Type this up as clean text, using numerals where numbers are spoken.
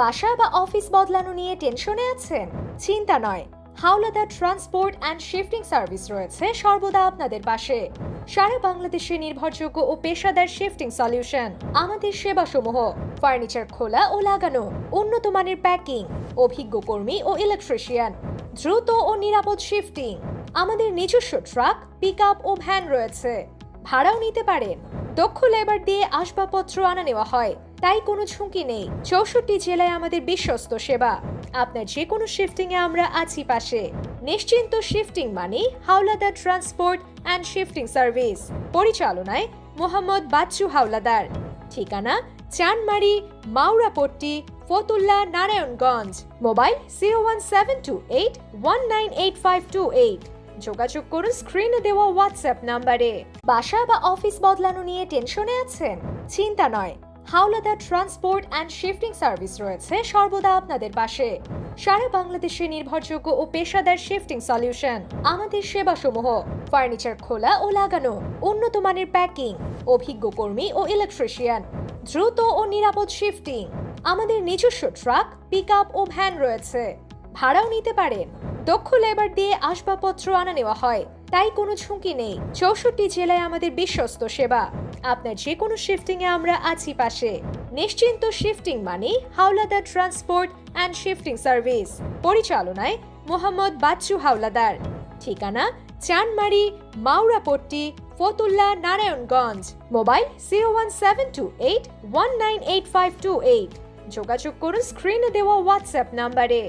বাসা বা অফিস বদলানো নিয়ে টেনশনে আছেন? চিন্তা নয়, Howlader transport and shifting service রয়েছে সর্বদা আপনাদের পাশে। সারা বাংলাদেশে নির্ভরযোগ্য ও পেশাদার শিফটিং সলিউশন। আমাদের সেবাসমূহ: ফার্নিচার খোলা ও লাগানো, উন্নত মানের প্যাকিং, অভিজ্ঞ কর্মী ও ইলেকট্রিশিয়ান, দ্রুত ও নিরাপদ শিফটিং। আমাদের নিজস্ব ট্রাক, পিকআপ ও ভ্যান রয়েছে। ভাড়াও নিতে পারেন। দক্ষ লেবার দিয়ে আসবাবপত্র আনা নেওয়া হয়, তাই কোনো ঝুঁকি নেই। 64 জেলায় আমাদের বিশ্বস্ত সেবা। আপনার যে কোনো শিফটিং এ আমরা আছি পাশে। নিশ্চিন্ত শিফটিং মানে Howlader transport and shifting service. পরিচালনায় মোহাম্মদ বাচ্চু হাওলাদার। ঠিকানা: চানমারি, মাওরাপট্টি, ফতুল্লা, নারায়ণগঞ্জ। মোবাইল 01728198528। যোগাযোগ করুন স্ক্রিনে দেওয়া হোয়াটসঅ্যাপ নাম্বারে। বাসা বা অফিস বদলানো নিয়ে টেনশনে আছেন? চিন্তা নয়, Howlader transport and shifting service রয়েছে সর্বদা আপনাদের পাশে। সারা বাংলাদেশে নির্ভরযোগ্য ও পেশাদার শিফটিং সলিউশন। আমাদের সেবাসমূহ: ফার্নিচার খোলা ও লাগানো, উন্নত মানের প্যাকিং, অভিজ্ঞ কর্মী ও ইলেকট্রিশিয়ান, দ্রুত ও নিরাপদ শিফটিং। আমাদের নিজস্ব ট্রাক, পিকআপ ও ভ্যান রয়েছে। ভাড়াও নিতে পারেন। দক্ষ লেবার দিয়ে আসবাবপত্র আনা নেওয়া হয়, তাই কোনো ঝুঁকি নেই। 64 জেলায় আমাদের বিশ্বস্ত সেবা। আপনার যে কোনো শিফটিং এ আমরা আছি পাশে। নিশ্চিন্ত শিফটিং মানে Howlader transport and shifting service. পরিচালনায় মোহাম্মদ বাচ্চু হাওলাদার। ঠিকানা: চানমারি, মাওরাপট্টি, ফতুল্লা, নারায়ণগঞ্জ। মোবাইল 01728198528। যোগাযোগ করুন স্ক্রিনে দেওয়া হোয়াটসঅ্যাপ নাম্বারে।